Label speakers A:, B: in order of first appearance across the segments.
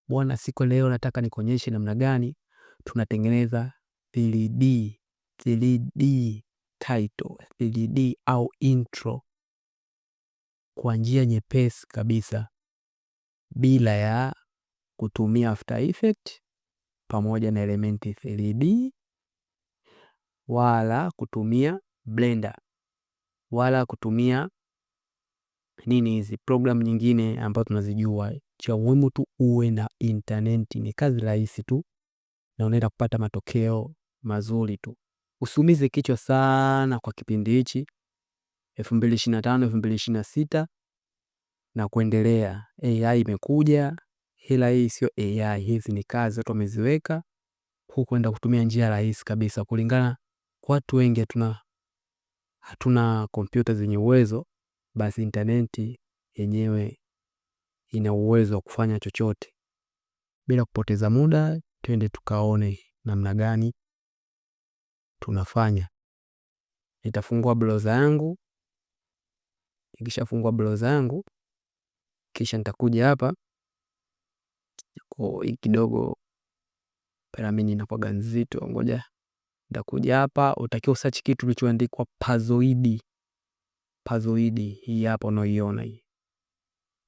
A: Bwana, siku leo nataka nikuonyeshe namna gani tunatengeneza 3D title, 3D au intro kwa njia nyepesi kabisa bila ya kutumia After Effects pamoja na Element 3D wala kutumia Blender wala kutumia hizi program nyingine ambazo tunazijua. Cha muhimu tu uwe na internet. Ni kazi rahisi tu na unaenda kupata matokeo mazuri tu. Usiumize kichwa sana kwa kipindi hichi 2025 2026 na kuendelea. AI imekuja, ila hii sio AI, hizi ni kazi watu wameziweka huku kwenda kutumia njia rahisi kabisa kulingana watu wengi hatuna kompyuta zenye uwezo. Basi interneti yenyewe ina uwezo wa kufanya chochote. Bila kupoteza muda, twende tukaone namna gani tunafanya. Nitafungua browser yangu. Nikishafungua browser yangu, kisha nitakuja hapa. Kwa kidogo Paramini inakuwa nzito, ngoja nitakuja hapa. Utakiwa usearch kitu kilichoandikwa Pazoid. Pazoid hii hapa unaiona hii.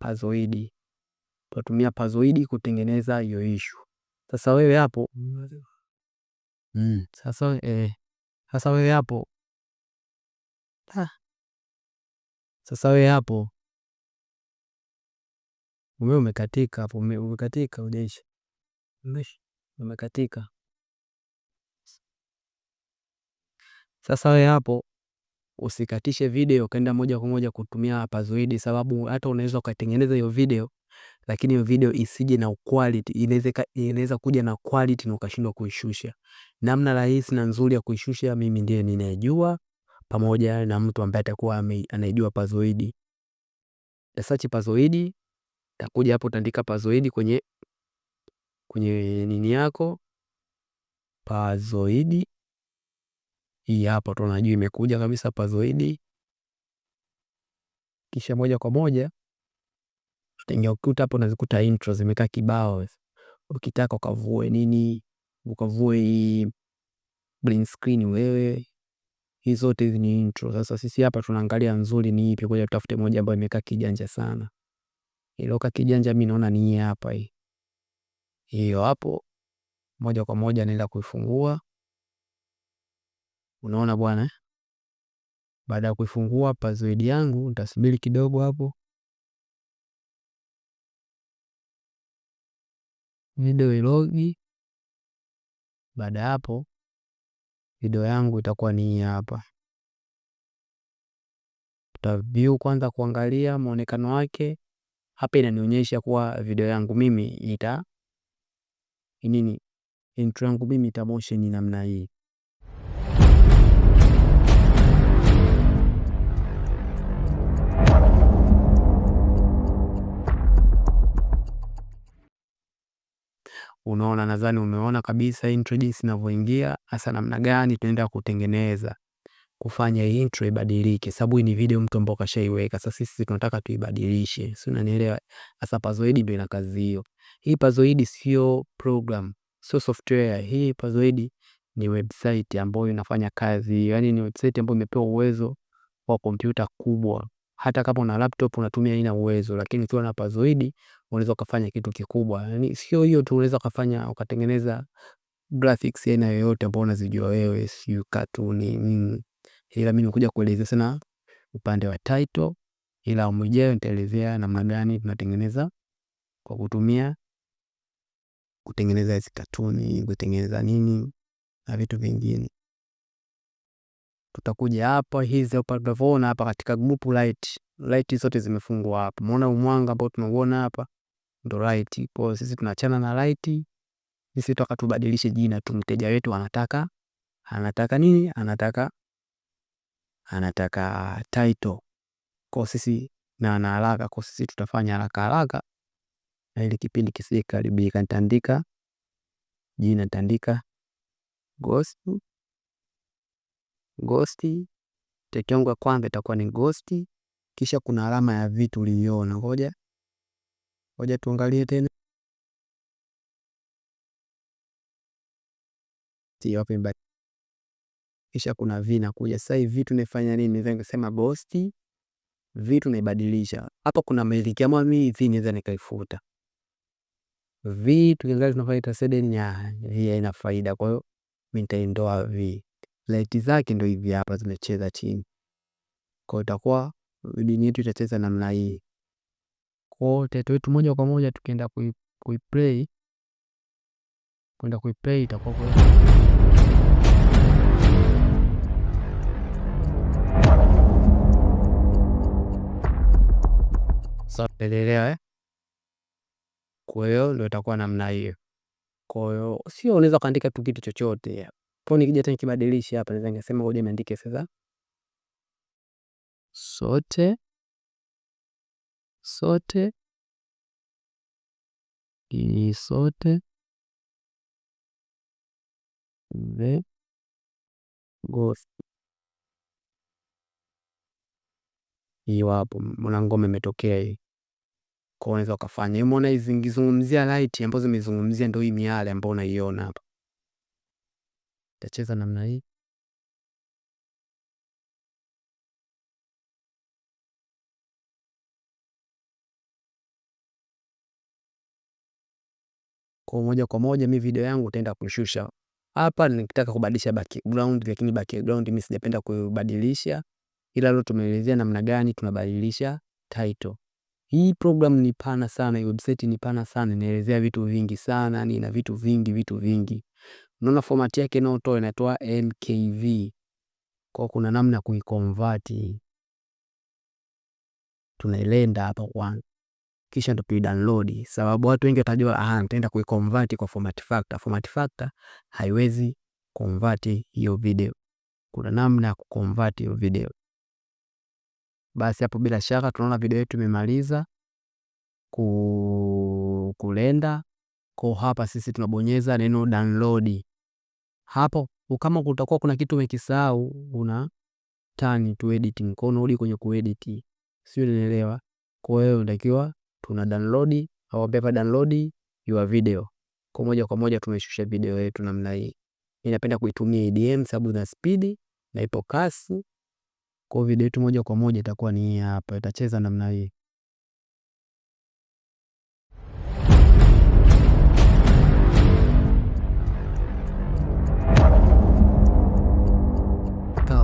A: Pazoid. Tunatumia Pazoid kutengeneza hiyo issue. Sasa wewe hapo sasa wewe hapo umekatika hapo, umekatika ujeshi. Umekatika. Sasa wewe hapo usikatishe video kaenda moja kwa moja kutumia Pazoid, sababu hata unaweza kutengeneza hiyo video lakini hiyo video isije na quality. Inaweza kuja na quality na ukashindwa kuishusha. Namna rahisi na nzuri ya kuishusha mimi ndiye ninayejua, pamoja na mtu ambaye atakuwa anaijua Pazoid. Search Pazoid, takuja hapo utaandika Pazoid kwenye nini yako Pazoid. Hii hapa tunajua imekuja kabisa Pazoid. Kisha moja kwa moja utaingia ukuta hapo, unazikuta intro zimekaa kibao. Ukitaka ukavue nini, ukavue green screen wewe, hizo zote hizi ni intro. Sasa sisi hapa tunaangalia nzuri ni ipi, ngoja tutafute moja ambayo imekaa kijanja sana. Ile kijanja mimi naona ni hapa hii. Hiyo hapo moja kwa moja naenda kuifungua. Unaona bwana Baada ya kuifungua Pazoid yangu, nitasubiri kidogo hapo video ilogi. Baada hapo video yangu itakuwa ni hapa. Tutaview kwanza kuangalia muonekano wake. Hapa inanionyesha kuwa video yangu mimi intro yangu mimi ita motion namna hii. Unaona, nadhani umeona kabisa intro jinsi inavyoingia. Hasa namna gani tunaenda kutengeneza kufanya hii intro ibadilike, sababu hii ni video mtu ambao kashaiweka. Sasa sisi tunataka tuibadilishe, si unanielewa? Hasa Pazoid ndio ina kazi hiyo. Hii Pazoid sio program, sio software. Hii Pazoid ni website ambayo inafanya kazi, yani ni website ambayo imepewa uwezo wa kompyuta kubwa. Hata kama una laptop unatumia ina uwezo, lakini ukiwa na Pazoid unaweza kufanya kitu kikubwa. Yani sio hiyo tu, unaweza kufanya ukatengeneza graphics aina yoyote ambayo unazijua wewe, sio cartoon. Ila mimi nimekuja kuelezea sana upande wa title, ila mwenyewe nitaelezea namna gani tunatengeneza kwa kutengeneza hizi cartoon, kutengeneza nini na vitu vingine. Tutakuja hapa, hizi hapa tunavyoona hapa katika group light zote zimefungwa hapa. Umeona mwanga ambao tunauona hapa ndio light. Kwa sisi tunaachana na light. Sisi tutaka tubadilishe jina tu. Mteja wetu anataka nini? Anataka title. Kwa sisi na haraka, kwa sisi tutafanya haraka na ile kipindi kisije karibika. Nitaandika jina, nitaandika Ghost. Teki yangu ya kwanza itakuwa ni Ghost. Kisha kuna alama ya vitu uliona. Ngoja tuangalie tena. hapo imebadilika. Kisha kuna v inakuja. Sasa hivi tunafanya nini? Naweza nikasema bosti v tunaibadilisha. Hapa kuna miliki ama mimi v naweza nikaifuta. V tukiangalia tunafanya tasede ya v ina faida, kwa hiyo mimi nitaondoa v. Light zake ndio hivi hapa zimecheza chini. Kwa hiyo itakuwa video yetu itacheza namna hii. Kwa hiyo title yetu moja kwa moja tukienda kuiplay itakuwa kwa sawa, elewa Kwa hiyo ndio itakuwa namna hiyo. Kwa hiyo sio unaweza kuandika tu kitu chochote. Kwa nikija tena nikibadilisha hapa naweza ngasema ngoja niandike sasa sote the ghost. Hiyo hapo mwana ngoma imetokea hii. Kwa unaweza ukafanya hiyo. Umeona hizi ngizungumzia light ambazo zimezungumzia ndio hii miale ambayo unaiona hapa. Tacheza namna hii. Kwa moja kwa moja mimi video yangu utaenda kushusha hapa. Nikitaka kubadilisha background, lakini background mimi sijapenda kubadilisha, ila leo tumeelezea namna gani tunabadilisha title. Hii program ni pana sana, hii website ni pana sana, inaelezea vitu vingi sana, ni ina vitu vingi. Unaona format yake inaitwa NKV. Kwa kuna namna kuiconvert. Tunailenda hapa kwanza, kisha ndo download, sababu watu wengi watajua nitaenda kuiconvert kwa format factor. Format factor haiwezi convert hiyo video. Kuna namna ya kuconvert hiyo video. Basi hapo bila shaka tunaona video yetu imemaliza kulenda. Kwa hapa sisi tunabonyeza neno download. Hapo kama kutakuwa kuna kitu umekisahau una turn to editing, kwa unarudi kwenye kuedit. Sio, unaelewa? Kwa hiyo unatakiwa tuna download au beba download your video. Kwa moja tumeshusha video yetu namna hii. Ninapenda kuitumia EDM sababu na speed na ipo kasi. Kwa video yetu moja kwa moja itakuwa ni hii hapa, itacheza namna hii.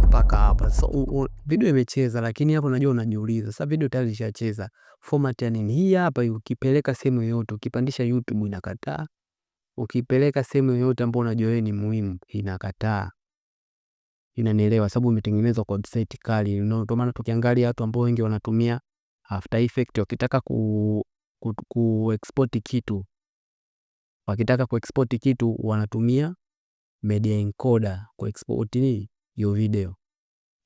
A: Mpaka hapa. So video imecheza, lakini hapo unajua unajiuliza, sasa video tayari ishacheza, format ya nini? Hii hapa ukipeleka sehemu yoyote, ukipandisha YouTube inakataa. Ukipeleka sehemu yoyote ambayo unajua wewe ni muhimu inakataa. Inanielewa sababu imetengenezwa kwa website kali. Ndio maana tukiangalia watu ambao wengi wanatumia After Effects wakitaka export kitu. Wakitaka export kitu wanatumia media encoder export hiyo video.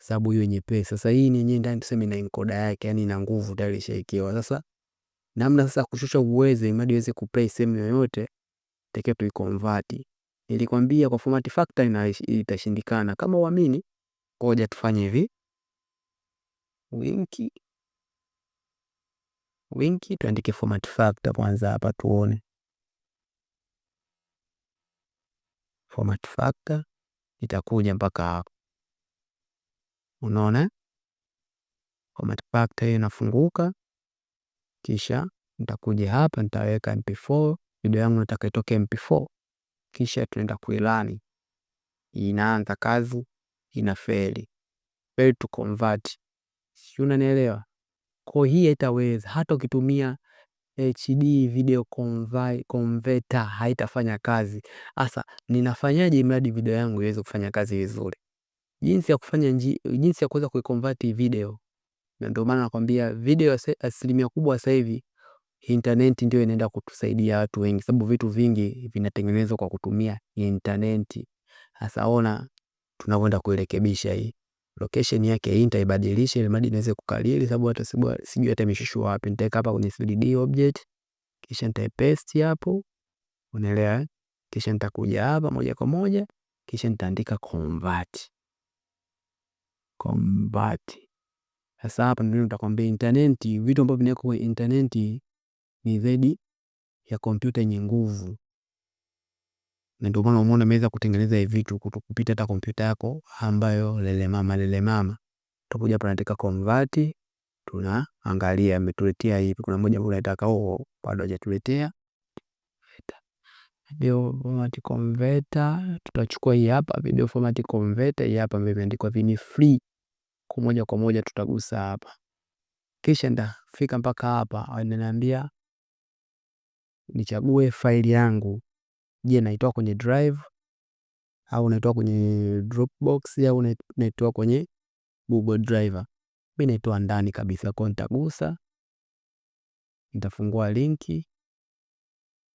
A: Sababu hiyo nyepesi. Sasa hii ni yenyewe ndani tuseme na encoder yake, yani ina nguvu tayari ishaikiwa. Sasa namna sasa kushusha uweze imadi iweze kuplay sehemu yoyote, take to convert. Nilikwambia kwa format factor itashindikana. Kama uamini, ngoja tufanye hivi. Winki tuandike format factor kwanza hapa tuone. Format factor itakuja mpaka hapa. Unaona? Format factor hiyo inafunguka. Kisha nitakuja hapa nitaweka MP4. Video yangu nataka itoke MP4. Kisha tunaenda kuilani. Inaanza kazi, inafeli. Fail to convert. Si unanielewa? Kwa hii haitaweza. Hata ukitumia HD video converter haitafanya kazi. Asa ninafanyaje mradi video yangu iweze kufanya kazi vizuri? Jinsi ya kuweza kuiconvert video. Na ndio maana nakwambia video asilimia kubwa sasa hivi internet ndio inaenda kutusaidia watu wengi, sababu vitu vingi vinatengenezwa kwa kutumia internet. Sasa ona tunakwenda kuirekebisha hii. Location yake hii nitaibadilisha ili mradi niweze kukalili, sababu hata sijui hata imeshushwa wapi. Nitaweka hapa kwenye 3D object, kisha nitaipaste hapo. Unaelewa? Kisha nitakuja hapa moja kwa moja, kisha nitaandika convert. Sasa hapa ndio nitakwambia internet, vitu ambavyo vinawekwa kwa internet ni zaidi ya kompyuta yenye nguvu. Na ndio maana umeona nimeweza kutengeneza hivi vitu kupita hata kompyuta yako ambayo lele mama. Tutakuja hapa nataka convert, tunaangalia ametuletea hivi. Kuna moja ambayo nataka bado hajatuletea video format converter. Tutachukua hii hapa video format converter, hii hapa imeandikwa vini free. Kwa moja tutagusa hapa, kisha ndafika mpaka hapa, ananiambia nichague faili yangu. Je, naitoa kwenye drive au naitoa kwenye Dropbox au naitoa kwenye Google Drive? Mimi naitoa ndani kabisa. Kwa nitagusa, nitafungua linki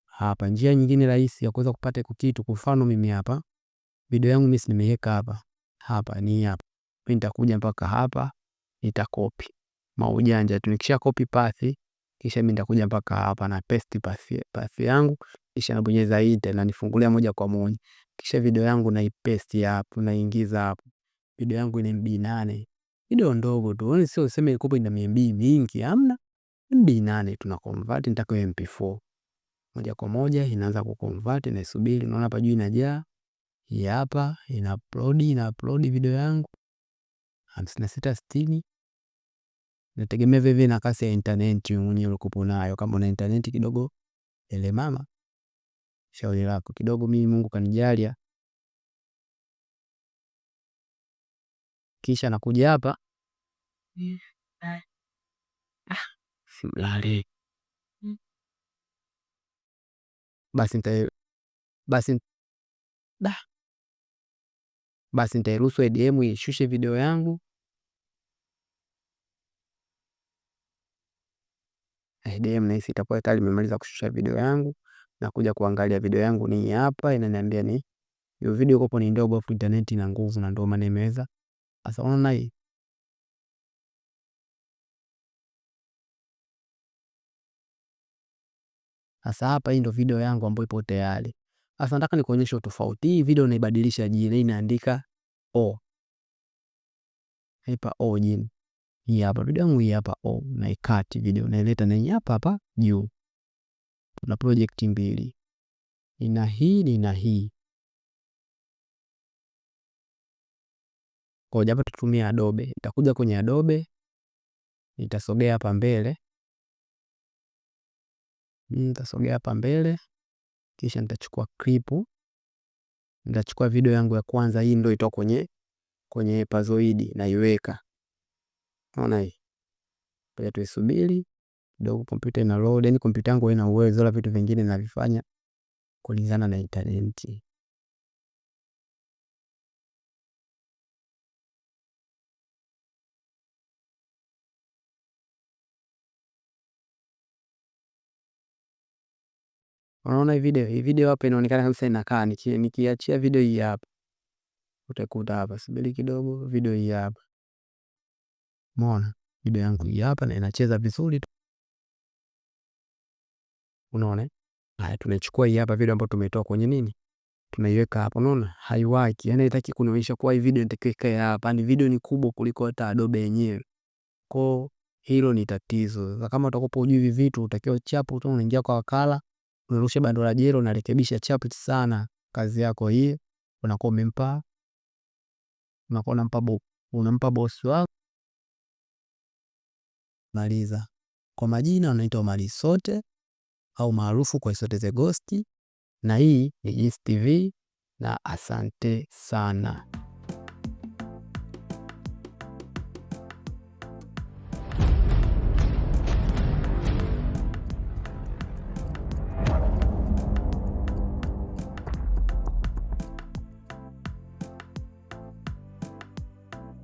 A: hapa. Njia nyingine rahisi ya kuweza kupata kitu, kwa mfano mimi hapa video yangu mimi nimeiweka hapa ni hapa. Mimi nitakuja mpaka hapa, nitakopi maujanja tu. Nikisha copy path, kisha mimi nitakuja mpaka hapa na paste path yangu, kisha nabonyeza enter na nifungulia moja kwa moja. Kisha video yangu na ipaste hapo, naingiza hapo. Video yangu ina MB 8. Video ndogo tu. Yaani sio useme ikopo ina MB mingi, hamna. MB 8 tuna convert nitaka MP4. Moja kwa moja inaanza ku convert na isubiri. Unaona hapa juu inajaa. Hii hapa ina upload video yangu 5660. Nategemea vipi na kasi ya internet mwenyewe ulikopo nayo. Kama una internet kidogo ele mama, shauri lako. Kidogo mimi Mungu kanijalia. Kisha nakuja hapa. Simlale. Basi nitairuhusu ADM ishushe video yangu. ADM na hisi itakuwa tayari imemaliza kushusha video yangu, na kuja kuangalia video yangu ni hapa. Inaniambia ni hiyo video kopo ni ndogo, afu internet ina nguvu, na ndio maana imeweza. Sasa unaona hii sasa hapa, hii ndio video yangu ambayo ipo tayari. Sasa nataka nikuonyeshe tofauti. Hii video naibadilisha jina, inaandika hapa jina. Hii hapa video yangu hii hapa na ikati video naileta na hii hapa juu. Tuna project mbili. Ina hii na hii. Kwa hapa tutumia Adobe. Nitakuja kwenye Adobe. Nitasogea hapa mbele. Kisha nitachukua clip. Nitachukua video yangu ya kwanza, hii ndio itoa kwenye Pazoid na iweka. Unaona hii? Kwa tuisubiri kidogo, kompyuta ina load. Yaani kompyuta yangu ina uwezo, la vitu vingine ninavifanya kulingana na internet. Unaona hii video hapa inaonekana kabisa inakaa. Nikiachia video hii hapa, utakuta hapa, subiri kidogo, video hii hapa. Umeona video yangu hii hapa na inacheza vizuri tu. Unaona? Haya, tunachukua hii hapa video ambayo tumetoa kwenye nini? Tunaiweka hapa. Unaona? Haiwaki. Yaani haitaki kunionyesha kwa hii video nitakiwa ikae hapa. Ni video ni kubwa kuliko hata Adobe yenyewe. Kwa hilo ni tatizo. Sasa kama utakopa hujui hivi vitu, utakiwa chapu tu, unaingia kwa wakala, unarusha bando la jero, unarekebisha chapu sana kazi yako hii. Unakuwa unampa boss wako. Maliza. Kwa majina unaitwa Omari Sote au maarufu kwa Sote the Ghost, na hii ni Gist TV, na asante sana.